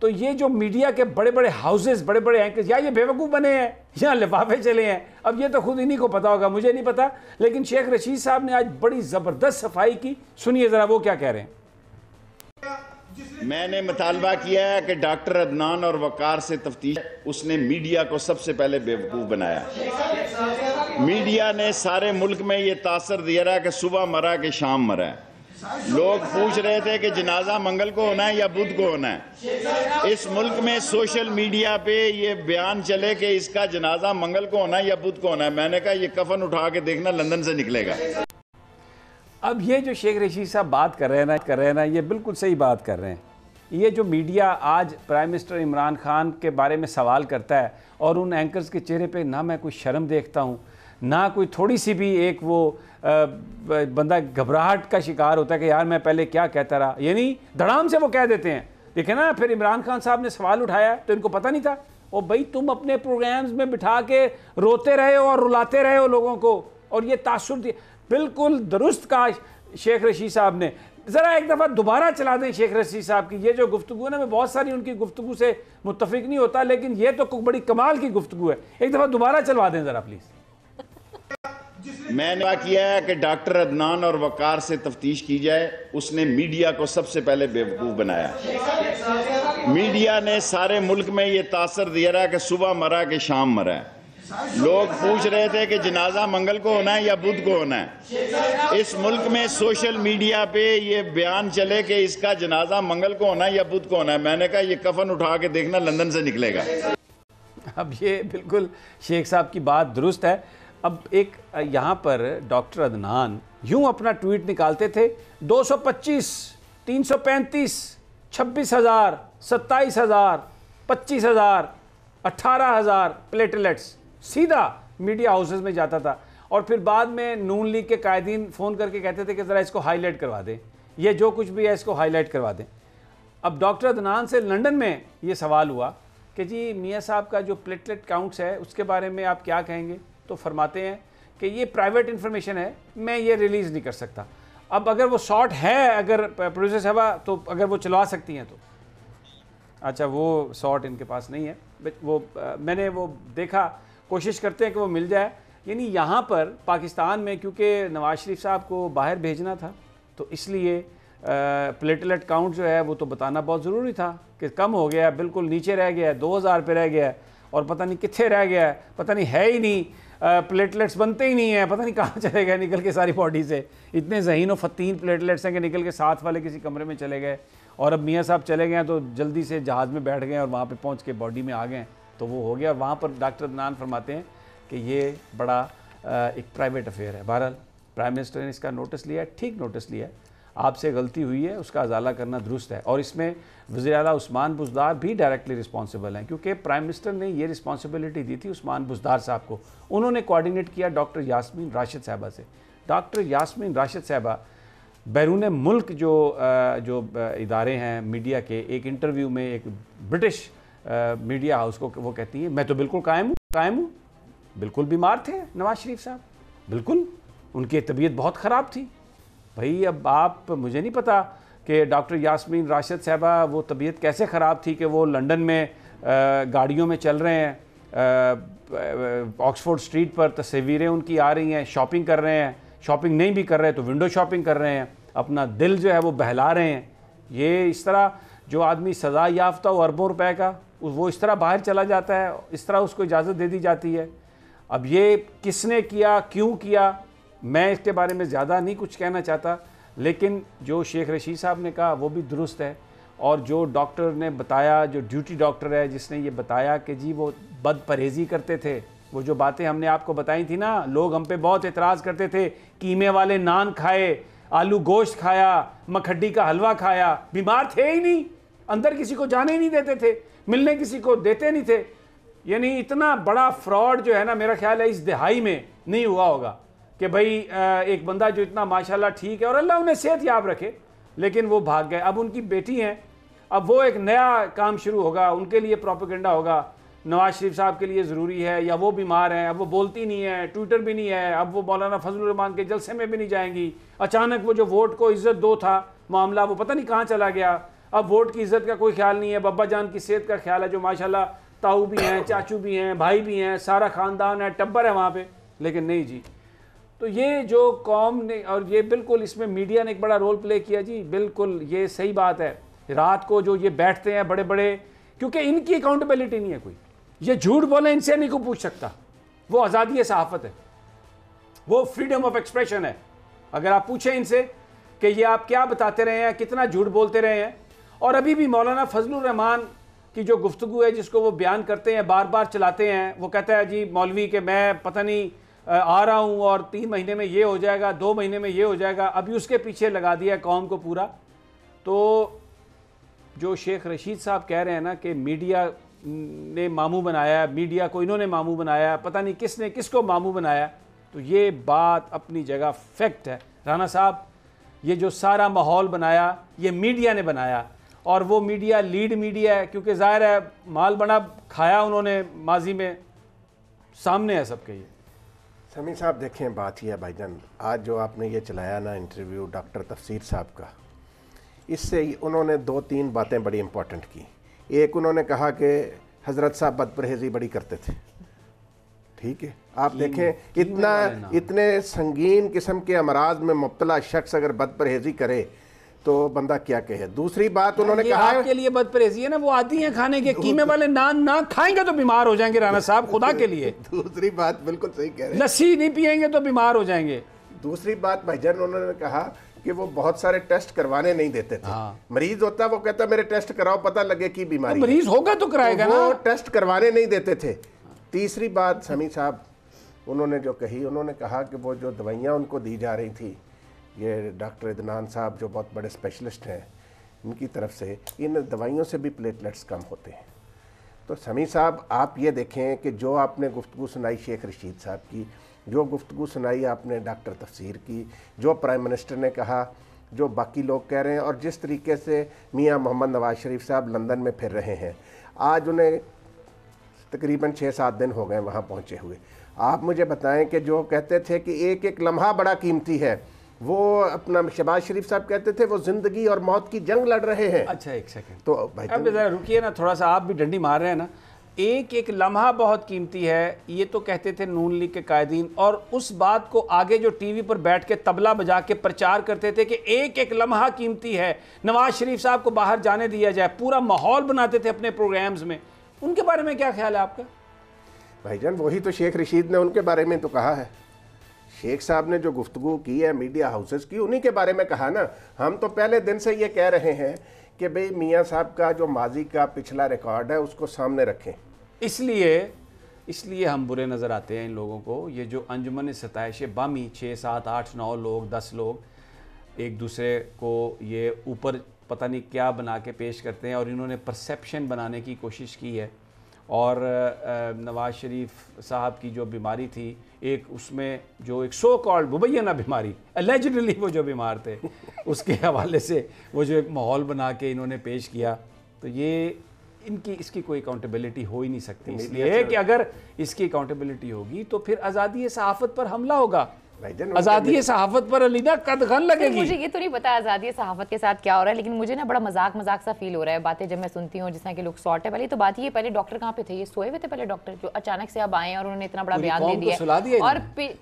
تو یہ جو میڈیا کے بڑے بڑے ہاؤسز، بڑے بڑے اینکرز، یا یہ بیوقوف بنے ہیں یا لفافے چلے ہیں، اب یہ تو خود انہی کو پتا ہوگا، مجھے نہیں پتا. لیکن شیخ رشید صاحب نے آج بڑی زبردست صفائی کی. سنیے ذرا وہ کیا کہہ رہے ہیں. میں نے مطالبہ کیا ہے کہ ڈاکٹر عدنان اور وقار سے تفتیش. اس نے میڈیا کو سب سے پہلے بیوقوف بنایا. میڈیا نے سارے ملک میں یہ تاثر دیا رہا کہ صبح مرا کہ شام مرا ہے. لوگ پوچھ رہے تھے کہ جنازہ منگل کو ہونا ہے یا بدھ کو ہونا ہے. اس ملک میں سوشل میڈیا پہ یہ بیان چلے کہ اس کا جنازہ منگل کو ہونا ہے یا بدھ کو ہونا ہے. میں نے کہا یہ کفن اٹھا کے دیکھنا لندن سے نکلے گا. اب یہ جو شیخ رشید صاحب بات کر رہے ہیں نا یہ بالکل صحیح بات کر رہے ہیں. یہ جو میڈیا آج پرائم منسٹر عمران خان کے بارے میں سوال کرتا ہے اور ان اینکرز کے چہرے پہ نہ میں کوئی شرم دیکھتا ہوں، نہ کوئی تھوڑی سی بھی ایک وہ بندہ گھبراہٹ کا شکار ہوتا ہے کہ یار میں پہلے کیا کہتا رہا، یعنی دھڑام سے وہ کہہ دیتے ہیں. دیکھیں نا پھر عمران خان صاحب نے سوال اٹھایا تو ان کو پتہ نہیں تھا. او بھائی تم اپنے پروگرامز میں بٹھا کے روتے رہے ہو اور رلاتے رہے ہو لوگوں کو، اور یہ تاثر دیا. بالکل درست کہا شیخ رشید صاحب نے. ذرا ایک دفعہ دوبارہ چلا دیں شیخ رشید صاحب کی یہ جو گفتگو ہے نا. میں بہت ساری ان کی گفتگو سے متفق نہیں ہوتا لیکن یہ تو بڑی کمال کی گفتگو ہے. ایک دفعہ دوبارہ چلوا دیں ذرا پلیز. میں نے کیا ہے کہ ڈاکٹر عدنان اور وقار سے تفتیش کی جائے. اس نے میڈیا کو سب سے پہلے بیوقوف بنایا. میڈیا نے سارے ملک میں یہ تاثر دیا رہا کہ صبح مرا کہ شام مرا ہے. لوگ پوچھ رہے تھے کہ جنازہ منگل کو ہونا ہے یا بدھ کو ہونا ہے. اس ملک میں سوشل میڈیا پہ یہ بیان چلے کہ اس کا جنازہ منگل کو ہونا ہے یا بدھ کو ہونا ہے. میں نے کہا یہ کفن اٹھا کے دیکھنا لندن سے نکلے گا. اب یہ بالکل شیخ صاحب کی بات درست ہے. اب ایک یہاں پر ڈاکٹر عدنان یوں اپنا ٹویٹ نکالتے تھے 225 335 26,000 27,000 25,000 18,000 پلیٹلیٹس سیدھا میڈیا ہاؤسز میں جاتا تھا. اور پھر بعد میں نون لیگ کے قائدین فون کر کے کہتے تھے کہ ذرا اس کو ہائی لائٹ کروا دیں، یہ جو کچھ بھی ہے اس کو ہائی لائٹ کروا دیں. اب ڈاکٹر عدنان سے لنڈن میں یہ سوال ہوا کہ جی میاں صاحب کا جو پلیٹلیٹ کاؤنٹس ہے اس کے بارے میں آپ کیا کہیں گے؟ تو فرماتے ہیں کہ یہ پرائیویٹ انفارمیشن ہے، میں یہ ریلیز نہیں کر سکتا. اب اگر وہ شارٹ ہے، اگر پروڈیوسر صاحبہ تو اگر وہ چلوا سکتی ہیں تو اچھا وہ شارٹ ان کے پاس نہیں ہے. وہ میں نے وہ دیکھا، کوشش کرتے ہیں کہ وہ مل جائے. یعنی یہاں پر پاکستان میں کیونکہ نواز شریف صاحب کو باہر بھیجنا تھا تو اس لیے پلیٹلیٹ کاؤنٹ جو ہے وہ تو بتانا بہت ضروری تھا کہ کم ہو گیا ہے، بالکل نیچے رہ گیا ہے، 2,000 پہ رہ گیا ہے اور پتہ نہیں کتنے رہ گیا ہے، پتہ نہیں ہے ہی نہیں، پلیٹلیٹس بنتے ہی نہیں ہیں، پتہ نہیں کہاں چلے گئے نکل کے ساری باڈی سے. اتنے ذہین و فتین پلیٹلیٹس ہیں کہ نکل کے ساتھ والے کسی کمرے میں چلے گئے. اور اب میاں صاحب چلے گئے ہیں تو جلدی سے جہاز میں بیٹھ گئے اور وہاں پہ پہنچ کے باڈی میں آ گئے تو وہ ہو گیا. اور وہاں پر ڈاکٹر عدنان فرماتے ہیں کہ یہ بڑا ایک پرائیویٹ افیئر ہے. بہرحال پرائم منسٹر نے اس کا نوٹس لیا ہے، ٹھیک نوٹس لیا ہے. آپ سے غلطی ہوئی ہے، اس کا ازالہ کرنا درست ہے. اور اس میں وزیر اعلیٰ عثمان بزدار بھی ڈائریکٹلی رسپانسبل ہیں کیونکہ پرائم منسٹر نے یہ رسپانسبلٹی دی تھی عثمان بزدار صاحب کو. انہوں نے کوارڈینیٹ کیا ڈاکٹر یاسمین راشد صاحبہ سے. ڈاکٹر یاسمین راشد صاحبہ بیرون ملک جو ادارے ہیں میڈیا کے، ایک انٹرویو میں ایک برٹش میڈیا ہاؤس کو وہ کہتی ہیں میں تو بالکل قائم ہوں. بالکل بیمار تھے نواز شریف صاحب، بالکل ان کی طبیعت بہت خراب تھی. بھائی اب آپ مجھے نہیں پتا کہ ڈاکٹر یاسمین راشد صاحبہ وہ طبیعت کیسے خراب تھی کہ وہ لنڈن میں گاڑیوں میں چل رہے ہیں، آکسفورڈ اسٹریٹ پر تصویریں ان کی آ رہی ہیں، شاپنگ کر رہے ہیں، شاپنگ نہیں بھی کر رہے تو ونڈو شاپنگ کر رہے ہیں، اپنا دل جو ہے وہ بہلا رہے ہیں. یہ اس طرح جو آدمی سزا یافتہ ہو اربوں روپے کا وہ اس طرح باہر چلا جاتا ہے، اس طرح اس کو اجازت دے دی جاتی ہے. اب یہ کس نے کیا، کیوں کیا، میں اس کے بارے میں زیادہ نہیں کچھ کہنا چاہتا. لیکن جو شیخ رشید صاحب نے کہا وہ بھی درست ہے. اور جو ڈاکٹر نے بتایا، جو ڈیوٹی ڈاکٹر ہے جس نے یہ بتایا کہ جی وہ بد پرہیزی کرتے تھے، وہ جو باتیں ہم نے آپ کو بتائی تھی نا، لوگ ہم پہ بہت اعتراض کرتے تھے، قیمے والے نان کھائے، آلو گوشت کھایا، مکھڈی کا حلوہ کھایا، بیمار تھے ہی نہیں، اندر کسی کو جانے ہی نہیں دیتے تھے، ملنے کسی کو دیتے نہیں تھے. یعنی اتنا بڑا فراڈ جو ہے نا میرا خیال ہے اس دہائی میں نہیں ہوا ہوگا کہ بھئی ایک بندہ جو اتنا ماشاءاللہ ٹھیک ہے اور اللہ انہیں صحت یاب رکھے لیکن وہ بھاگ گئے. اب ان کی بیٹی ہیں، اب وہ ایک نیا کام شروع ہوگا، ان کے لیے پروپیگنڈا ہوگا. نواز شریف صاحب کے لیے ضروری ہے، یا وہ بیمار ہیں، اب وہ بولتی نہیں ہے، ٹویٹر بھی نہیں ہے، اب وہ مولانا فضل الرحمان کے جلسے میں بھی نہیں جائیں گی. اچانک وہ جو ووٹ کو عزت دو تھا معاملہ وہ پتہ نہیں کہاں چلا گیا. اب ووٹ کی عزت کا کوئی خیال نہیں ہے, ابا جان کی صحت کا خیال ہے جو ماشاءاللہ تاؤ بھی ہیں, چاچو بھی ہیں, بھائی بھی ہیں, سارا خاندان ہے, ٹبر ہے وہاں پہ. لیکن نہیں جی, تو یہ جو قوم نے, اور یہ بالکل اس میں میڈیا نے ایک بڑا رول پلے کیا جی, بالکل یہ صحیح بات ہے. رات کو جو یہ بیٹھتے ہیں بڑے بڑے, کیونکہ ان کی اکاؤنٹیبلٹی نہیں ہے کوئی, یہ جھوٹ بولیں ان سے نہیں کوئی پوچھ سکتا. وہ آزادی صحافت ہے, وہ فریڈم آف ایکسپریشن ہے. اگر آپ پوچھیں ان سے کہ یہ آپ کیا بتاتے رہے ہیں, کتنا جھوٹ بولتے رہے ہیں. اور ابھی بھی مولانا فضل الرحمان کی جو گفتگو ہے جس کو وہ بیان کرتے ہیں, بار بار چلاتے ہیں, وہ کہتا ہے جی مولوی کہ میں پتہ نہیں آ رہا ہوں اور 3 مہینے میں یہ ہو جائے گا, 2 مہینے میں یہ ہو جائے گا. ابھی اس کے پیچھے لگا دیا قوم کو پورا. تو جو شیخ رشید صاحب کہہ رہے ہیں نا کہ میڈیا نے ماموں بنایا, میڈیا کو انہوں نے ماموں بنایا, پتہ نہیں کس نے کس کو ماموں بنایا, تو یہ بات اپنی جگہ فیکٹ ہے. رانا صاحب, یہ جو سارا ماحول بنایا یہ میڈیا نے بنایا, اور وہ میڈیا لیڈ میڈیا ہے, کیونکہ ظاہر ہے مال بنا کھایا انہوں نے ماضی میں, سامنے ہے سب کے. یہ سمیع صاحب دیکھیں, بات یہ ہے بھائی جان, آج جو آپ نے یہ چلایا نا انٹرویو ڈاکٹر تفسیر صاحب کا, اس سے انہوں نے 2-3 باتیں بڑی امپورٹنٹ کی. ایک, انہوں نے کہا کہ حضرت صاحب بد پرہیزی بڑی کرتے تھے. ٹھیک ہے, آپ دیکھیں اتنے سنگین قسم کے امراض میں مبتلا شخص اگر بد پرہیزی کرے تو بندہ کیا کہے. دوسری بات انہوں نے کہا آپ کے لیے بد پرہیزی ہے نا, وہ عادی ہیں کھانے کے, قیمے والے نان نہ کھائیں گے تو بیمار ہو جائیں گے رانا صاحب, خدا کے لیے. دوسری بات بالکل صحیح کہہ رہے ہیں, لسی نہیں پئیں گے تو بیمار ہو جائیں گے. دوسری بات بھائی جان, انہوں نے کہا کہ وہ بہت سارے ٹیسٹ کروانے نہیں دیتے تھے. مریض ہوتا وہ کہتا میرے ٹیسٹ کراؤ پتہ لگے کی بیماری, مریض ہوگا تو کرائے گا نا, وہ ٹیسٹ کروانے نہیں دیتے تھے. تیسری بات سمیع صاحب انہوں نے جو کہی, انہوں نے کہا کہ وہ جو دوائیاں ان کو دی جا رہی تھی, یہ ڈاکٹر عدنان صاحب جو بہت بڑے اسپیشلسٹ ہیں, ان کی طرف سے ان دوائیوں سے بھی پلیٹلیٹس کم ہوتے ہیں. تو سمیع صاحب آپ یہ دیکھیں کہ جو آپ نے گفتگو سنائی شیخ رشید صاحب کی, جو گفتگو سنائی آپ نے ڈاکٹر تفسیر کی, جو پرائم منسٹر نے کہا, جو باقی لوگ کہہ رہے ہیں, اور جس طریقے سے میاں محمد نواز شریف صاحب لندن میں پھر رہے ہیں, آج انہیں تقریباً 6-7 دن ہو گئے وہاں پہنچے ہوئے. آپ مجھے بتائیں کہ جو کہتے تھے کہ ایک ایک لمحہ بڑا قیمتی ہے, وہ اپنا شہباز شریف صاحب کہتے تھے وہ زندگی اور موت کی جنگ لڑ رہے ہیں. اچھا ایک سیکنڈ, تو بھائی اب ذرا رکیے نا تھوڑا سا, آپ بھی ڈنڈی مار رہے ہیں نا. ایک ایک لمحہ بہت قیمتی ہے, یہ تو کہتے تھے نون لیگ کے قائدین, اور اس بات کو آگے جو ٹی وی پر بیٹھ کے طبلہ بجا کے پرچار کرتے تھے کہ ایک ایک لمحہ قیمتی ہے, نواز شریف صاحب کو باہر جانے دیا جائے, پورا ماحول بناتے تھے اپنے پروگرامز میں. ان کے بارے میں کیا خیال ہے آپ کا؟ بھائی جان وہی تو شیخ رشید نے ان کے بارے میں تو کہا ہے. شیخ صاحب نے جو گفتگو کی ہے میڈیا ہاؤسز کی, انہی کے بارے میں کہا نا. ہم تو پہلے دن سے یہ کہہ رہے ہیں کہ بھئی میاں صاحب کا جو ماضی کا پچھلا ریکارڈ ہے اس کو سامنے رکھیں. اس لیے ہم برے نظر آتے ہیں ان لوگوں کو. یہ جو انجمن ستائش بامی 6, 7, 8, 9 لوگ 10 لوگ ایک دوسرے کو یہ اوپر پتہ نہیں کیا بنا کے پیش کرتے ہیں, اور انہوں نے پرسیپشن بنانے کی کوشش کی ہے. اور نواز شریف صاحب کی جو بیماری تھی, ایک اس میں جو ایک سو کالڈ مبینہ بیماری, اللیجڈلی وہ جو بیمار تھے, اس کے حوالے سے وہ جو ایک ماحول بنا کے انہوں نے پیش کیا, تو یہ اس کی کوئی اکاؤنٹیبلٹی ہو ہی نہیں سکتی. اس لیے کہ اگر اس کی اکاؤنٹیبلٹی ہوگی تو پھر آزادی صحافت پر حملہ ہوگا, آزادی صحافت پر علیحدہ قدغن لگے گی. مجھے یہ تو نہیں پتا آزادی صحافت کے ساتھ کیا ہو رہا ہے, لیکن مجھے نا بڑا مذاق سا فیل ہو رہا ہے باتیں جب میں سنتی ہوں, جس طرح کہ لوگ سارٹ ہے. پہلے تو بات یہ, پہلے ڈاکٹر کہاں پہ تھے, یہ سوئے ہوئے تھے پہلے ڈاکٹر, جو اچانک سے اب آئے ہیں اور انہوں نے اتنا بڑا بیان دے دیا. اور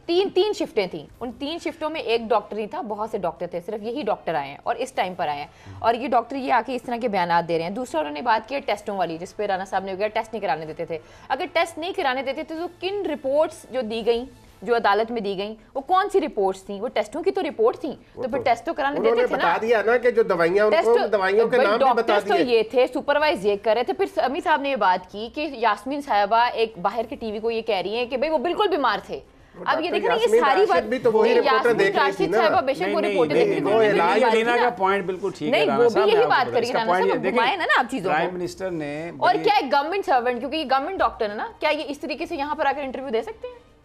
3 شفٹیں تھیں, ان 3 شفٹوں میں ایک ڈاکٹر ہی تھا, بہت سے ڈاکٹر تھے, صرف یہی ڈاکٹر آئے ہیں اور اس ٹائم پر آئے ہیں, اور یہ ڈاکٹر یہ آ کے اس طرح کے بیانات دے رہے ہیں. دوسرا انہوں نے بات کی ٹیسٹوں والی, جس پہ رانا صاحب نے کہا ٹیسٹ نہیں کرانے دیتے تھے. اگر ٹیسٹ نہیں کرانے دیتے تھے تو کن رپورٹس جو دی گئیں, جو عدالت میں دی گئیں, وہ کون سی رپورٹس تھیں؟ وہ ٹیسٹوں کی تو رپورٹ تھیں, تو پھر ٹیسٹ تو کرانے دیتے تھے نا. بتا دیا نا کہ جو دوائیاں ان کو دوائیوں کے نام بھی بتا دیے. تو یہ تھے سپروائز یہ کر رہے تھے. پھر سمیع صاحب نے یہ بات کی کہ یاسمین صاحبہ ایک باہر کے ٹی وی کو یہ کہہ رہی ہیں کہ بھئی وہ بالکل بیمار تھے. اب یہ دیکھیں یہ ساری بات بھی تو وہی رپورٹر دیکھ رہی تھی نا. صاحبہ بے شک وہ رپورٹر دیکھ رہی تھی, لینا کا پوائنٹ بالکل ٹھیک ہے. نہیں وہ بھی یہی بات کری رانا صاحب, گھمائے نا آپ چیزوں کو. پرائم منسٹر نے, اور کیا ایک گورنمنٹ سرونٹ, کیونکہ یہ گورنمنٹ ڈاکٹر ہے نا, کیا یہ اس طریقے سے یہاں پر آ کر انٹرویو دے سکتے ہیں؟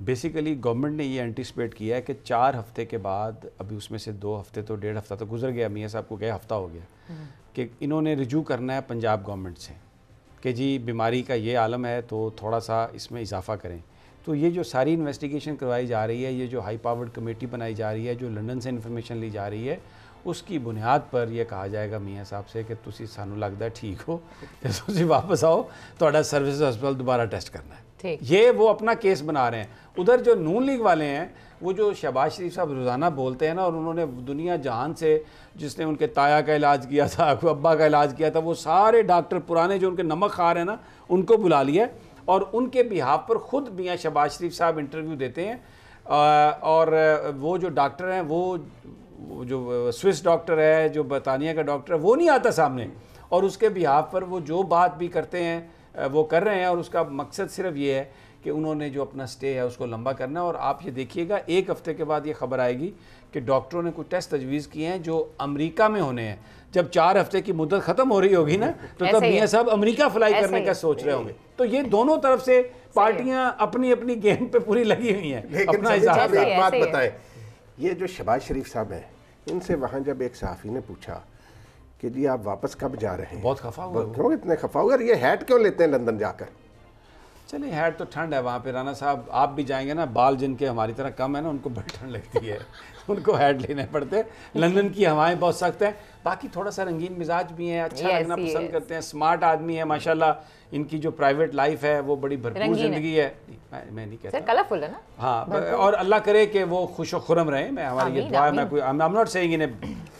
بیسیکلی گورنمنٹ نے یہ انٹیسپیٹ کیا ہے کہ 4 ہفتے کے بعد، ابھی اس میں سے 2 ہفتے تو 1.5 ہفتہ تو گزر گیا، میاں صاحب کو گئے ہفتہ ہو گیا، کہ انہوں نے رجوع کرنا ہے پنجاب گورنمنٹ سے کہ جی بیماری کا یہ عالم ہے تو تھوڑا سا اس میں اضافہ کریں. تو یہ جو ساری انویسٹیگیشن کروائی جا رہی ہے، یہ جو ہائی پاورڈ کمیٹی بنائی جا رہی ہے، جو لنڈن سے انفارمیشن لی جا رہی ہے، اس کی بنیاد پر یہ کہا جائے گا میاں صاحب سے کہ تسی سانو لگتا ہے ٹھیک ہو کہ تسی واپس آؤ، تہاڈا سروسز ہسپتال دوبارہ ٹیسٹ کرنا ہے. یہ وہ اپنا کیس بنا رہے ہیں. ادھر جو نون لیگ والے ہیں وہ جو شہباز شریف صاحب روزانہ بولتے ہیں نا، اور انہوں نے دنیا جہان سے جس نے ان کے تایا کا علاج کیا تھا، کوئی ابا کا علاج کیا تھا، وہ سارے ڈاکٹر پرانے جو ان کے نمک خار ہیں نا، ان کو بلا لیا اور ان کے بہاف پر خود میاں شہباز شریف صاحب انٹرویو دیتے ہیں. اور وہ جو ڈاکٹر ہیں، وہ جو سوئس ڈاکٹر ہے، جو برطانیہ کا ڈاکٹر ہے، وہ نہیں آتا سامنے، اور اس کے بہاف پر وہ جو بات بھی کرتے ہیں وہ کر رہے ہیں، اور اس کا مقصد صرف یہ ہے کہ انہوں نے جو اپنا سٹے ہے اس کو لمبا کرنا ہے. اور آپ یہ دیکھیے گا 1 ہفتے کے بعد یہ خبر آئے گی کہ ڈاکٹروں نے کچھ ٹیسٹ تجویز کیے ہیں جو امریکہ میں ہونے ہیں. جب 4 ہفتے کی مدت ختم ہو رہی ہوگی نا، تو تب میاں صاحب امریکہ فلائی کرنے کا سوچ رہے ہوں گے. تو یہ دونوں طرف سے پارٹیاں اپنی اپنی گیم پہ پوری لگی ہوئی ہیں. لیکن ایک بات بتائیں، یہ جو شہباز شریف صاحب ہیں، ان سے وہاں جب ایک صحافی نے پوچھا کہ جی آپ واپس کب جا رہے ہیں، بہت خفا ہوئے. کیوں اتنے خفا ہوئے؟ یہ ہیٹ کیوں لیتے ہیں لندن جا کر؟ چلیں ہیٹ تو ٹھنڈ ہے وہاں پہ رانا صاحب، آپ بھی جائیں گے نا، بال جن کے ہماری طرح کم ہے نا، ان کو بڑی ٹھنڈ لگتی ہے، ان کو ہیٹ لینے پڑتے. لندن کی ہوائیں بہت سخت ہیں. باقی تھوڑا سا رنگین مزاج بھی ہیں، اچھا لگنا پسند کرتے ہیں، سمارٹ آدمی ہے ماشاءاللہ. ان کی جو پرائیویٹ لائف ہے وہ بڑی بھرپور زندگی ہے. میں نہیں کہتا، کلرفل ہے نا. ہاں، اور اللہ کرے کہ وہ خوش و خرم رہیں. میں ہماری یہ دعا ہے. میں کوئی I'm not saying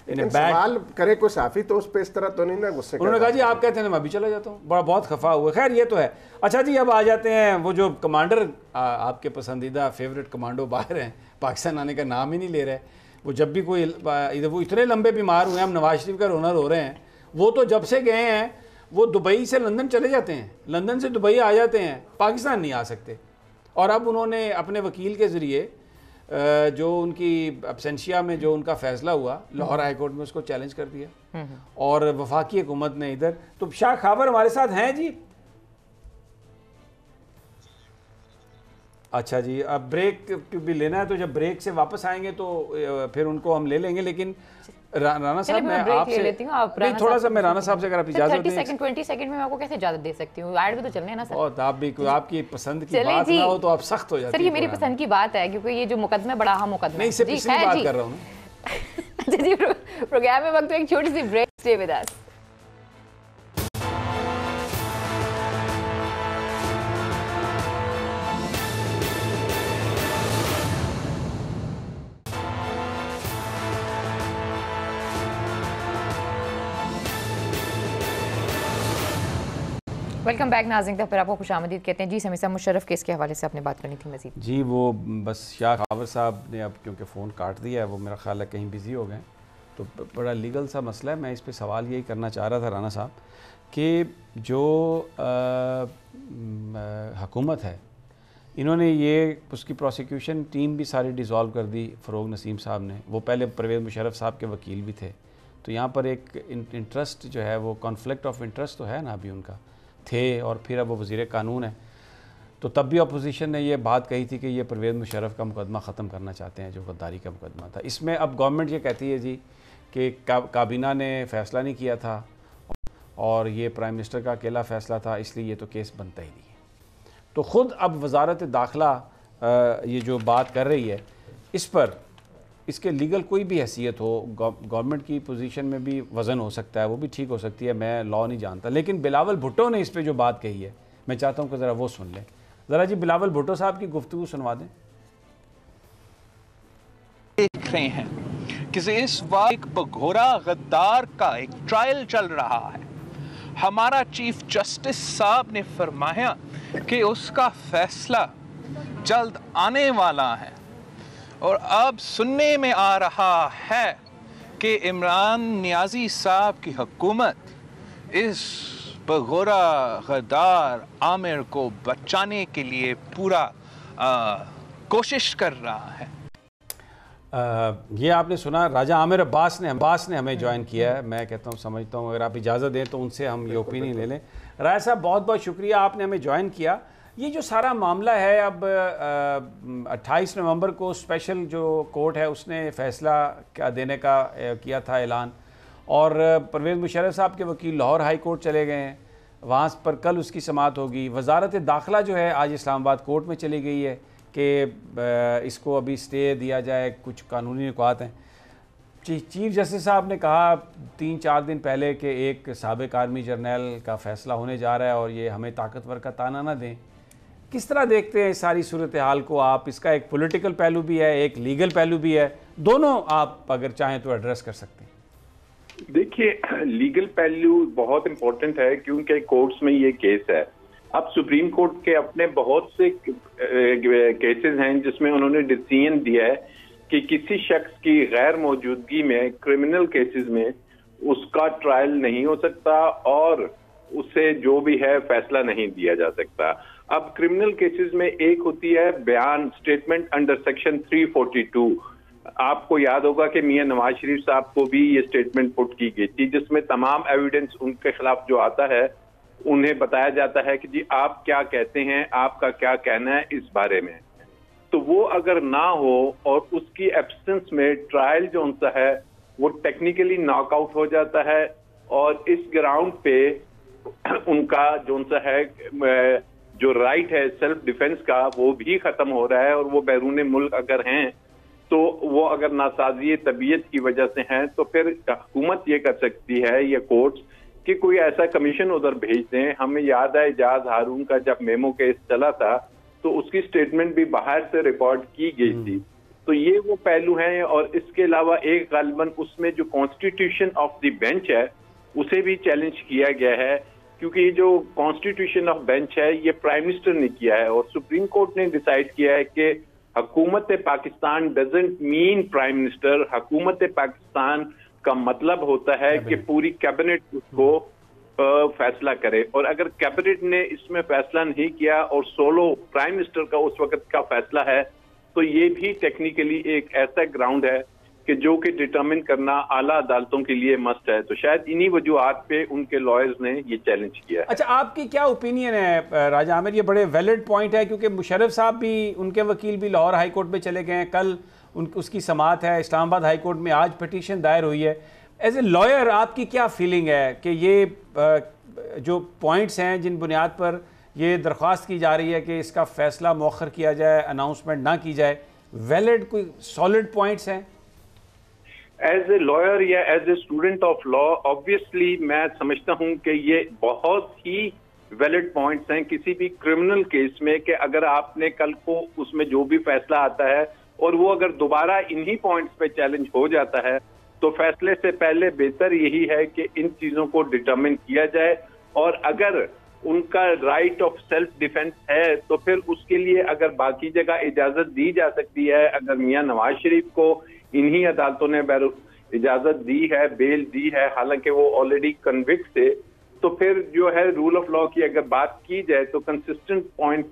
انہیں سوال کرے کوئی صحافی تو اس پہ اس طرح تو نہیں نا غصے. انہوں نے کہا جی آپ کہتے ہیں میں ابھی چلا جاتا ہوں، بہت خفا ہوئے. خیر یہ تو ہے. اچھا جی، اب آ جاتے ہیں وہ جو کمانڈر آپ کے پسندیدہ فیوریٹ کمانڈو باہر ہیں، پاکستان آنے کا نام ہی نہیں لے رہے. وہ جب بھی کوئی وہ اتنے لمبے بیمار ہوئے ہیں، ہم نواز شریف کا رونر ہو رہے ہیں. وہ تو جب سے گئے ہیں وہ دبئی سے لندن چلے جاتے ہیں، لندن سے دبئی آ جاتے ہیں، پاکستان نہیں آ سکتے. اور اب انہوں نے اپنے وکیل کے ذریعے جو ان کی ابسینشیا میں جو ان کا فیصلہ ہوا لاہور ہائی کورٹ میں، اس کو چیلنج کر دیا. اور وفاقی حکومت نے ادھر تو شاہ خاور ہمارے ساتھ ہیں جی. اچھا جی، اب بریک بھی لینا ہے، تو جب بریک سے واپس آئیں گے تو پھر ان کو ہم لے لیں گے. لیکن رانا صاحب میں آپ سے تھوڑا سا میں رانا صاحب سے اگر آپ اجازت دیں 20 سیکنڈ میں میں آپ کو کیسے اجازت دے سکتی ہوں؟ ایڈ بھی تو چلنے ہیں نا سر. اور آپ بھی آپ کی پسند کی بات نہ ہو تو آپ سخت ہو جاتے ہیں. سر یہ میری پسند کی بات ہے کیونکہ یہ جو مقدمہ بڑا اہم مقدمہ ہے. نہیں، اس سے پچھلی بات کر رہا ہوں. اچھا جی، پروگرام میں وقت ایک چھوٹی سی break. Stay with us. Welcome back ناظرین. پھر آپ کو خوش آمدید کہتے ہیں. جی سمیع صاحب، مشرف کیس کے حوالے سے آپ نے بات کرنی تھی مزید. جی وہ بس شاہ خاور صاحب نے اب کیونکہ فون کاٹ دیا ہے، وہ میرا خیال ہے کہیں بزی ہو گئے، تو بڑا لیگل سا مسئلہ ہے. میں اس پہ سوال یہی کرنا چاہ رہا تھا رانا صاحب کہ جو حکومت ہے، انہوں نے یہ اس کی پروسیکیوشن ٹیم بھی ساری ڈیزالو کر دی. فروغ نسیم صاحب نے، وہ پہلے پرویز مشرف صاحب کے وکیل بھی تھے. تو یہاں پر ایک انٹرسٹ جو ہے وہ کانفلکٹ آف انٹرسٹ تو ہے نا ابھی ان کا تھے، اور پھر اب وہ وزیر قانون ہے. تو تب بھی اپوزیشن نے یہ بات کہی تھی کہ یہ پرویز مشرف کا مقدمہ ختم کرنا چاہتے ہیں جو غداری کا مقدمہ تھا. اس میں اب گورنمنٹ یہ کہتی ہے جی کہ کابینہ نے فیصلہ نہیں کیا تھا اور یہ پرائم منسٹر کا اکیلا فیصلہ تھا، اس لیے یہ تو کیس بنتا ہی نہیں ہے. تو خود اب وزارت داخلہ یہ جو بات کر رہی ہے اس پر، اس کے لیگل کوئی بھی حیثیت ہو، گورنمنٹ کی پوزیشن میں بھی وزن ہو سکتا ہے، وہ بھی ٹھیک ہو سکتی ہے، میں لا نہیں جانتا. لیکن بلاول بھٹو نے اس پہ جو بات کہی ہے میں چاہتا ہوں کہ ذرا وہ سن لیں. ذرا جی بلاول بھٹو صاحب کی گفتگو سنوا دیں. دیکھ رہے ہیں کہ اس وقت ایک بگھورا غدار کا ایک ٹرائل چل رہا ہے. ہمارا چیف جسٹس صاحب نے فرمایا کہ اس کا فیصلہ جلد آنے والا ہے، اور اب سننے میں آ رہا ہے کہ عمران نیازی صاحب کی حکومت اس بغورا غدار عامر کو بچانے کے لیے پورا کوشش کر رہا ہے. یہ آپ نے سنا، راجہ عامر عباس نے ہمیں جوائن کیا ہے. میں کہتا ہوں سمجھتا ہوں اگر آپ اجازت دیں تو ان سے ہم یہ اوپینین لے لیں. راجہ صاحب بہت بہت شکریہ، آپ نے ہمیں جوائن کیا. یہ جو سارا معاملہ ہے اب 28 نومبر کو اسپیشل جو کورٹ ہے اس نے فیصلہ دینے کا کیا تھا اعلان، اور پرویز مشرف صاحب کے وکیل لاہور ہائی کورٹ چلے گئے ہیں، وہاں پر کل اس کی سماعت ہوگی۔ وزارت داخلہ جو ہے آج اسلام آباد کورٹ میں چلی گئی ہے کہ اس کو ابھی سٹے دیا جائے، کچھ قانونی نکات ہیں۔ چیف جسٹس صاحب نے کہا 3-4 دن پہلے کہ ایک سابق آرمی جرنیل کا فیصلہ ہونے جا رہا ہے اور یہ ہمیں طاقتور کا تانا نہ دیں۔ کس طرح دیکھتے ہیں ساری صورتحال کو آپ؟ اس کا ایک پولیٹیکل پہلو بھی ہے، ایک لیگل پہلو بھی ہے، دونوں آپ اگر چاہیں تو ایڈریس کر سکتے ہیں۔ دیکھیے، لیگل پہلو بہت امپورٹنٹ ہے کیونکہ کورٹس میں یہ کیس ہے۔ اب سپریم کورٹ کے اپنے بہت سے کیسز ہیں جس میں انہوں نے ڈیسیژن دیا ہے کہ کسی شخص کی غیر موجودگی میں کرمنل کیسز میں اس کا ٹرائل نہیں ہو سکتا اور اسے جو بھی ہے فیصلہ نہیں دیا جا سکتا۔ اب کرمنل کیسز میں ایک ہوتی ہے بیان، سٹیٹمنٹ انڈر سیکشن 342۔ آپ کو یاد ہوگا کہ میاں نواز شریف صاحب کو بھی یہ سٹیٹمنٹ پٹ کی گئی تھی جس میں تمام ایویڈنس ان کے خلاف جو آتا ہے انہیں بتایا جاتا ہے کہ جی آپ کیا کہتے ہیں، آپ کا کیا کہنا ہے اس بارے میں۔ تو وہ اگر نہ ہو اور اس کی ایبسنس میں ٹرائل جو ان کا ہے وہ ٹیکنیکلی ناک آؤٹ ہو جاتا ہے، اور اس گراؤنڈ پہ ان کا جو ان کا ہے جو رائٹ ہے سیلف ڈیفنس کا وہ بھی ختم ہو رہا ہے، اور وہ بیرون ملک اگر ہیں تو وہ اگر ناسازی طبیعت کی وجہ سے ہیں تو پھر حکومت یہ کر سکتی ہے یا کورٹس کہ کوئی ایسا کمیشن ادھر بھیج دیں۔ ہمیں یاد ہے اعجاز ہارون کا جب میمو کیس چلا تھا تو اس کی سٹیٹمنٹ بھی باہر سے ریکارڈ کی گئی تھی۔ تو یہ وہ پہلو ہیں، اور اس کے علاوہ ایک غالباً اس میں جو کانسٹیٹیوشن آف دی بینچ ہے اسے بھی چیلنج کیا گیا ہے، کیونکہ یہ جو کانسٹیٹیوشن آف بینچ ہے یہ پرائم منسٹر نے کیا ہے، اور سپریم کورٹ نے ڈیسائیڈ کیا ہے کہ حکومت Pakistan doesn't mean prime minister. حکومت پاکستان کا مطلب ہوتا ہے کہ پوری کیبنٹ اس کو فیصلہ کرے، اور اگر کیبنٹ نے اس میں فیصلہ نہیں کیا اور سولو پرائم منسٹر کا اس وقت کا فیصلہ ہے تو یہ بھی ٹیکنیکلی ایک ایسا گراؤنڈ ہے کہ جو کہ ڈٹرمن کرنا اعلیٰ عدالتوں کے لیے مسٹ ہے۔ تو شاید انہی وجوہات پہ ان کے لائرز نے یہ چیلنج کیا ہے۔ اچھا، آپ کی کیا اوپینین ہے راجہ عامر؟ یہ بڑے ویلڈ پوائنٹ ہے کیونکہ مشرف صاحب بھی، ان کے وکیل بھی لاہور ہائی کورٹ میں چلے گئے ہیں، کل اس کی سماعت ہے اسلام آباد ہائی کورٹ میں، آج پٹیشن دائر ہوئی ہے۔ ایز اے لائر آپ کی کیا فیلنگ ہے کہ یہ جو پوائنٹس ہیں جن بنیاد پر یہ درخواست کی جا رہی ہے کہ اس کا فیصلہ مؤخر کیا جائے، اناؤنسمنٹ نہ کی جائے، ویلڈ کوئی سالڈ پوائنٹس ہیں؟ ایز اے لائر یا as a student of law obviously میں سمجھتا ہوں کہ یہ بہت ہی ویلڈ پوائنٹس ہیں کسی بھی کرمنل کیس میں، کہ اگر آپ نے کل کو اس میں جو بھی فیصلہ آتا ہے اور وہ اگر دوبارہ انہی پوائنٹس پہ چیلنج ہو جاتا ہے تو فیصلے سے پہلے بہتر یہی ہے کہ ان چیزوں کو ڈٹرمن کیا جائے، اور اگر ان کا رائٹ آف سیلف ڈیفنس ہے تو پھر اس کے لیے اگر باقی جگہ اجازت دی جا سکتی ہے، اگر میاں نواز شریف کو انہی عدالتوں نے اجازت دی ہے، بیل دی ہے، حالانکہ وہ آلریڈی کنوکٹ تھے، تو پھر جو ہے رول آف لا کی اگر بات کی جائے تو کنسسٹنٹ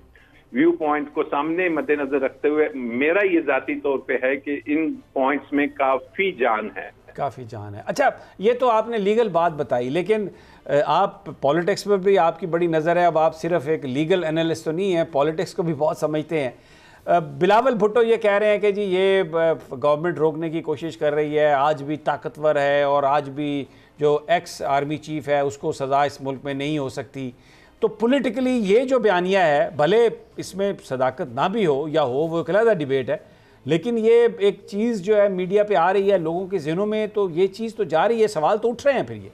ویو پوائنٹ کو سامنے مد نظر رکھتے ہوئے میرا یہ ذاتی طور پہ ہے کہ ان پوائنٹس میں کافی جان ہے۔ کافی جان ہے۔ اچھا، یہ تو آپ نے لیگل بات بتائی، لیکن آپ پولیٹکس میں بھی آپ کی بڑی نظر ہے، اب آپ صرف ایک لیگل انالسٹ تو نہیں ہیں، پولیٹکس کو بھی بہت سمجھتے ہیں۔ بلاول بھٹو یہ کہہ رہے ہیں کہ جی یہ گورنمنٹ روکنے کی کوشش کر رہی ہے، آج بھی طاقتور ہے اور آج بھی جو ایکس آرمی چیف ہے اس کو سزا اس ملک میں نہیں ہو سکتی۔ تو پولیٹیکلی یہ جو بیانیہ ہے، بھلے اس میں صداقت نہ بھی ہو یا ہو، وہ ایک علیحدہ ڈیبیٹ ہے، لیکن یہ ایک چیز جو ہے میڈیا پہ آ رہی ہے، لوگوں کے ذہنوں میں تو یہ چیز تو جا رہی ہے، سوال تو اٹھ رہے ہیں پھر یہ۔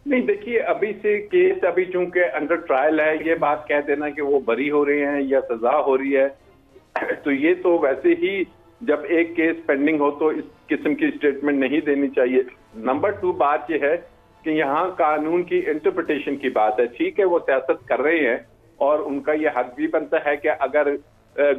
نہیں دیکھیے، ابھی سے کیس ابھی چونکہ انڈر ٹرائل ہے، یہ بات کہہ دینا کہ وہ بری ہو رہے ہیں یا سزا ہو رہی ہے، تو یہ تو ویسے ہی جب ایک کیس پینڈنگ ہو تو اس قسم کی سٹیٹمنٹ نہیں دینی چاہیے۔ نمبر 2 بات یہ ہے کہ یہاں قانون کی انٹرپریٹیشن کی بات ہے۔ ٹھیک ہے، وہ سیاست کر رہے ہیں اور ان کا یہ حق بھی بنتا ہے کہ اگر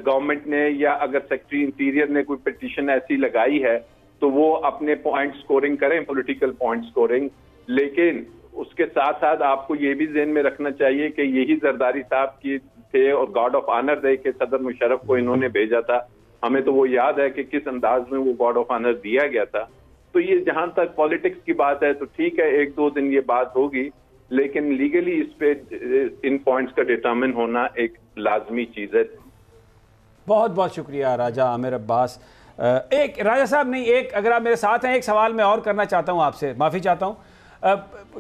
گورنمنٹ نے یا اگر سیکرٹری انٹیریئر نے کوئی پٹیشن ایسی لگائی ہے تو وہ اپنے پوائنٹ سکورنگ کریں، پولیٹیکل پوائنٹ سکورنگ، لیکن اس کے ساتھ ساتھ آپ کو یہ بھی ذہن میں رکھنا چاہیے کہ یہی زرداری صاحب کی تھے اور گارڈ آف آنر دے کے صدر مشرف کو انہوں نے بھیجا تھا، ہمیں تو وہ یاد ہے کہ کس انداز میں وہ گارڈ آف آنر دیا گیا تھا۔ تو یہ جہاں تک پالیٹکس کی بات ہے تو ٹھیک ہے، 1-2 دن یہ بات ہوگی، لیکن لیگلی اس پہ ان پوائنٹس کا ڈیٹرمن ہونا ایک لازمی چیز ہے. بہت بہت شکریہ راجہ عامر عباس. ایک راجہ صاحب نہیں، ایک اگر آپ میرے ساتھ ہیں، ایک سوال میں اور کرنا چاہتا ہوں آپ سے، معافی چاہتا ہوں.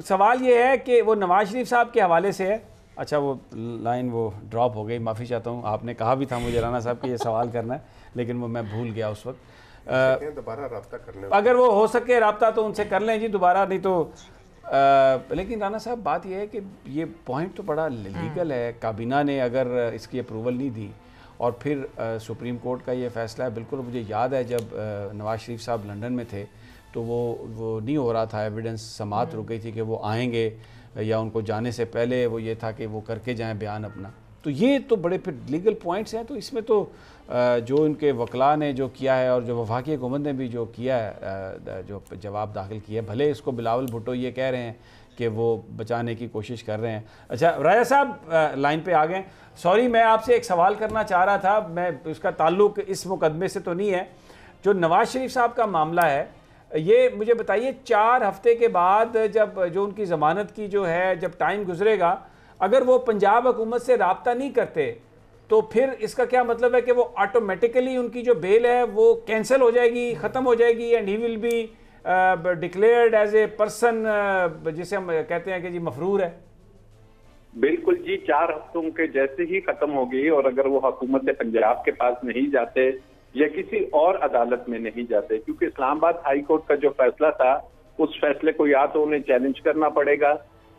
سوال یہ ہے کہ وہ نواز شریف صاحب کے حوالے سے ہے. اچھا وہ لائن وہ ڈراپ ہو گئی، معافی چاہتا ہوں. آپ نے کہا بھی تھا مجھے رانا صاحب کہ یہ سوال کرنا ہے، لیکن وہ میں بھول گیا اس وقت. دوبارہ رابطہ کرنے، اگر وہ ہو سکے رابطہ تو ان سے کر لیں جی دوبارہ، نہیں تو لیکن رانا صاحب بات یہ ہے کہ یہ پوائنٹ تو بڑا لیگل ہے. کابینہ نے اگر اس کی اپروول نہیں دی اور پھر سپریم کورٹ کا یہ فیصلہ ہے. بالکل مجھے یاد ہے جب نواز شریف صاحب لنڈن میں تھے تو وہ نہیں ہو رہا تھا، ایویڈنس سماعت رک گئی تھی کہ وہ آئیں گے یا ان کو جانے سے پہلے وہ یہ تھا کہ وہ کر کے جائیں بیان اپنا. تو یہ تو بڑے پھر لیگل پوائنٹس ہیں. تو اس میں تو جو ان کے وکلاء نے جو کیا ہے اور جو وفاقی حکومت نے بھی جو کیا ہے، جو جواب داخل کیا ہے، بھلے اس کو بلاول بھٹو یہ کہہ رہے ہیں کہ وہ بچانے کی کوشش کر رہے ہیں. اچھا راجہ صاحب لائن پہ آ گئے. سوری میں آپ سے ایک سوال کرنا چاہ رہا تھا، میں اس کا تعلق اس مقدمے سے تو نہیں ہے. جو نواز شریف صاحب کا معاملہ ہے یہ مجھے بتائیے 4 ہفتے کے بعد جب جو ان کی ضمانت کی جو ہے جب ٹائم گزرے گا، اگر وہ پنجاب حکومت سے رابطہ نہیں کرتے تو پھر اس کا کیا مطلب ہے کہ وہ آٹومیٹیکلی ان کی جو بیل ہے وہ کینسل ہو جائے گی، ختم ہو جائے گی، and he will be declared as a person جسے ہم کہتے ہیں کہ جی مفرور ہے؟ بالکل جی، 4 ہفتوں کے جیسے ہی ختم ہو گئی، اور اگر وہ حکومت پنجاب کے پاس نہیں جاتے یا کسی اور عدالت میں نہیں جاتے، کیونکہ اسلام آباد ہائی کورٹ کا جو فیصلہ تھا اس فیصلے کو یا تو انہیں چیلنج کرنا پڑے گا،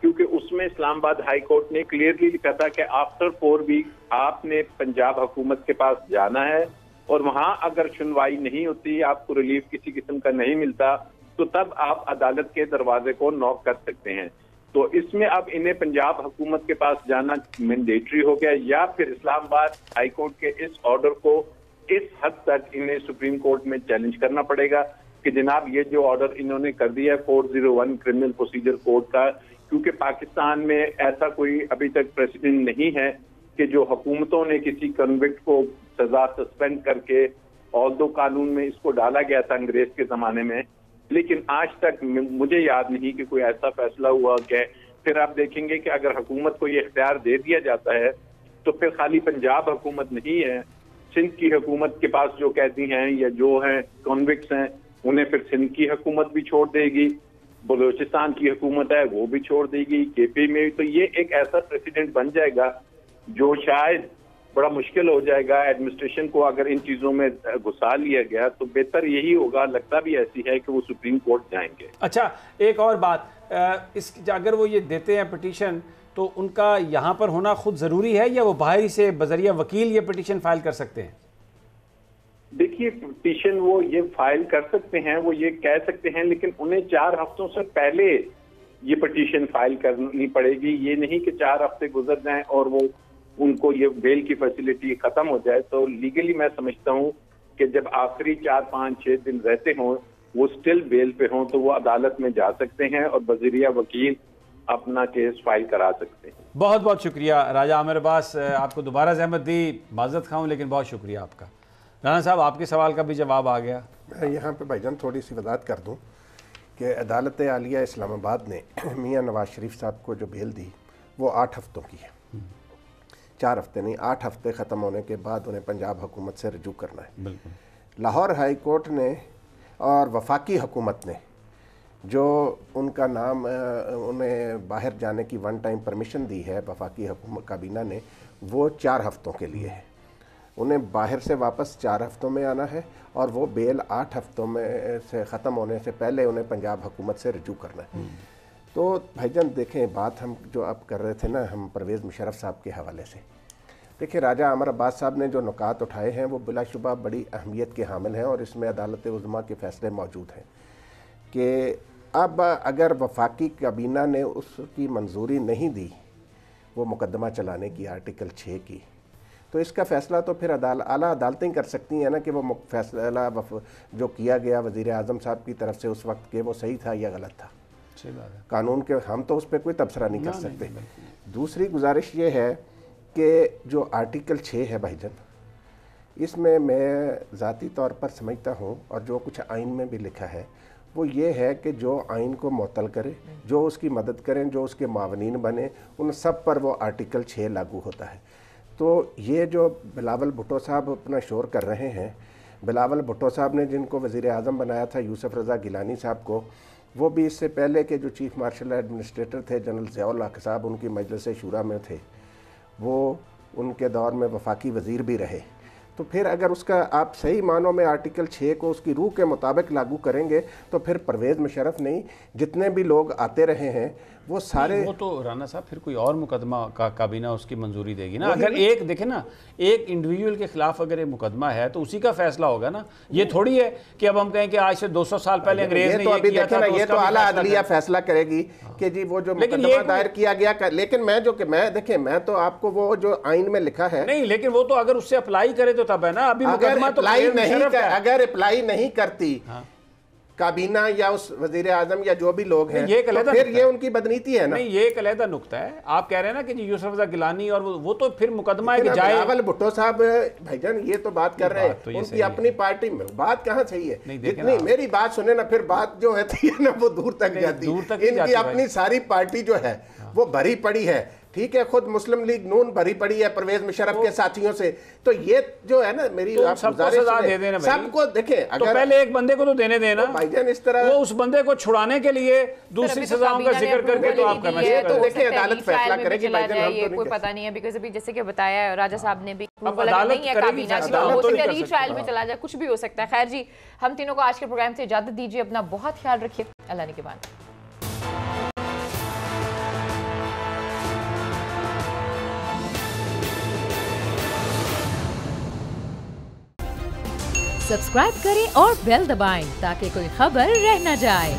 کیونکہ اس میں اسلام آباد ہائی کورٹ نے کلیئرلی لکھا تھا کہ آفٹر 4 ویک آپ نے پنجاب حکومت کے پاس جانا ہے، اور وہاں اگر سنوائی نہیں ہوتی، آپ کو ریلیف کسی قسم کا نہیں ملتا، تو تب آپ عدالت کے دروازے کو نوک کر سکتے ہیں. تو اس میں اب انہیں پنجاب حکومت کے پاس جانا مینڈیٹری ہو گیا، یا پھر اسلام آباد ہائی کورٹ کے اس آرڈر کو اس حد تک انہیں سپریم کورٹ میں چیلنج کرنا پڑے گا کہ جناب یہ جو آرڈر انہوں نے کر دیا ہے 401 کرمنل پروسیجر کوڈ کا، کیونکہ پاکستان میں ایسا کوئی ابھی تک پریسیڈنٹ نہیں ہے کہ جو حکومتوں نے کسی کنوکٹ کو سزا سسپینڈ کر کے، آلدو قانون میں اس کو ڈالا گیا تھا انگریز کے زمانے میں، لیکن آج تک مجھے یاد نہیں کہ کوئی ایسا فیصلہ ہوا کہ پھر آپ دیکھیں گے کہ اگر حکومت کو یہ اختیار دے دیا جاتا ہے تو پھر خالی پنجاب حکومت نہیں ہے، سندھ کی حکومت کے پاس جو قیدی ہیں یا جو ہیں کنوکٹس ہیں انہیں پھر سندھ کی حکومت بھی چھوڑ دے گی، بلوچستان کی حکومت ہے وہ بھی چھوڑ دے گی، کے پی میں. تو یہ ایک ایسا پریسیڈنٹ بن جائے گا جو شاید بڑا مشکل ہو جائے گا ایڈمنسٹریشن کو. اگر ان چیزوں میں گھسا لیا گیا تو بہتر یہی ہوگا، لگتا بھی ایسی ہے کہ وہ سپریم کورٹ جائیں گے. اچھا ایک اور بات، اگر وہ یہ دیتے ہیں پٹیشن تو ان کا یہاں پر ہونا خود ضروری ہے یا وہ باہری سے بذریعہ وکیل یہ پٹیشن فائل کر سکتے ہیں؟ دیکھیے پٹیشن وہ یہ فائل کر سکتے ہیں، وہ یہ کہہ سکتے ہیں، لیکن انہیں 4 ہفتوں سے پہلے یہ پٹیشن فائل کرنی پڑے گی. یہ نہیں کہ 4 ہفتے گزر جائیں اور وہ ان کو یہ بیل کی فیسلٹی ختم ہو جائے. تو لیگلی میں سمجھتا ہوں کہ جب آخری 4 5 6 دن رہتے ہوں وہ سٹل بیل پہ ہوں تو وہ عدالت میں جا سکتے ہیں اور بذریعہ وکیل اپنا کیس فائل کرا سکتے ہیں. بہت بہت شکریہ راجہ عامر عباس، آپ کو دوبارہ زحمت دی، معذرت خواہوں لیکن بہت شکریہ آپ کا. رانا صاحب آپ کے سوال کا بھی جواب آ گیا. میں یہاں پہ بھائی جان تھوڑی سی وضاحت کر دوں کہ عدالت عالیہ اسلام آباد نے میاں نواز شریف صاحب کو جو بیل دی وہ 8 ہفتوں کی ہے، 4 ہفتے نہیں، 8 ہفتے ختم ہونے کے بعد انہیں پنجاب حکومت سے رجوع کرنا ہے. بالکل لاہور ہائی کورٹ نے اور وفاقی حکومت نے جو ان کا نام انہیں باہر جانے کی 1 ٹائم پرمیشن دی ہے وفاقی حکومت کابینہ نے، وہ 4 ہفتوں کے لیے ہے. انہیں باہر سے واپس 4 ہفتوں میں آنا ہے اور وہ بیل 8 ہفتوں میں سے ختم ہونے سے پہلے انہیں پنجاب حکومت سے رجوع کرنا ہے. تو بھائی جان دیکھیں بات ہم جو اب کر رہے تھے نا ہم پرویز مشرف صاحب کے حوالے سے، دیکھیں راجہ عامر عباس صاحب نے جو نکات اٹھائے ہیں وہ بلا شبہ بڑی اہمیت کے حامل ہیں، اور اس میں عدالت عظمیٰ کے فیصلے موجود ہیں کہ اب اگر وفاقی کابینہ نے اس کی منظوری نہیں دی وہ مقدمہ چلانے کی آرٹیکل 6 کی، تو اس کا فیصلہ تو پھر اعلیٰ عدالتیں کر سکتی ہیں نا کہ وہ فیصلہ جو کیا گیا وزیر اعظم صاحب کی طرف سے اس وقت کہ وہ صحیح تھا یا غلط تھا. قانون کے ہم تو اس پہ کوئی تبصرہ نہیں کر سکتے. دوسری گزارش یہ ہے کہ جو آرٹیکل 6 ہے بھائی جان، اس میں ذاتی طور پر سمجھتا ہوں اور جو کچھ آئین میں بھی لکھا ہے وہ یہ ہے کہ جو آئین کو معطل کرے، جو اس کی مدد کریں، جو اس کے معاونین بنے، ان سب پر وہ آرٹیکل 6 لاگو ہوتا ہے۔ تو یہ جو بلاول بھٹو صاحب اپنا شور کر رہے ہیں، بلاول بھٹو صاحب نے جن کو وزیر اعظم بنایا تھا یوسف رضا گیلانی صاحب کو، وہ بھی اس سے پہلے کے جو چیف مارشل ایڈمنسٹریٹر تھے جنرل ضیاء الحق صاحب، ان کی مجلس شورا میں تھے، وہ ان کے دور میں وفاقی وزیر بھی رہے۔ تو پھر اگر اس کا آپ صحیح معنوں میں آرٹیکل 6 کو اس کی روح کے مطابق لاگو کریں گے تو پھر پرویز مشرف نہیں، جتنے بھی لوگ آتے رہے ہیں وہ سارے، وہ تو رانا صاحب پھر کوئی اور مقدمہ کا کابینہ اس کی منظوری دے گی نا۔ اگر ایک دیکھیں نا، ایک انڈیویجول کے خلاف اگر یہ مقدمہ ہے تو اسی کا فیصلہ ہوگا نا۔ یہ تھوڑی ہے کہ اب ہم کہیں کہ آج سے 200 سال پہلے انگریز نے یہ کیا تھا، یہ تو اعلیٰ عدلیہ فیصلہ کرے گی کہ جی وہ جو مقدمہ دائر کیا گیا۔ لیکن دیکھیں میں تو آپ کو وہ جو آئین میں لکھا ہے نہیں، لیکن وہ تو اگر اس سے اپلائی کرے تو تب ہے نا۔ ابھی مقدمہ تو اگر اپلائی نہیں کرتی کابینہ یا اس وزیر اعظم یا جو بھی لوگ ہیں تو پھر یہ ان کی بدنیتی ہے نا۔ نہیں، یہ ایک علیحدہ نقطہ ہے۔ آپ کہہ رہے ہیں نا کہ جی یوسف رضا گیلانی اور وہ تو پھر مقدمہ ہے کہ جائے۔ بلاول بھٹو صاحب بھائی جان یہ تو بات کر رہے ہیں ان کی اپنی پارٹی میں، بات کہاں صحیح ہے؟ جتنی میری بات سنیں نا، پھر بات جو ہے نا وہ دور تک جاتی ہے۔ ان کی اپنی ساری پارٹی جو ہے وہ بھری پڑی ہے، ٹھیک ہے، خود مسلم لیگ نون بھری پڑی ہے پرویز مشرف کے ساتھیوں سے۔ تو یہ جو ہے نا میری سب کو سزا دے دینا، سب کو دیکھیں، تو پہلے ایک بندے کو تو دینے دینا بھائی جان۔ اس طرح وہ اس بندے کو چھڑانے کے لیے دوسری سزاؤں کا ذکر کر کے تو آپ کرنا چاہیے تو دیکھیں عدالت فیصلہ کرے گی بھائی جان، یہ کوئی پتہ نہیں ہے، بیکاز ابھی جیسے کہ بتایا راجہ صاحب نے بھی عدالت نہیں ہے کابینہ کی، ہو سکتا ہے ری ٹرائل میں چلا جائے، کچھ بھی ہو سکتا ہے۔ خیر جی، ہم تینوں کو آج کے پروگرام سے اجازت دیجیے، اپنا بہت خیال رکھیے، اللہ نے کے بعد۔ سبسکرائب کریں اور بیل دبائیں تاکہ کوئی خبر رہ نہ جائے۔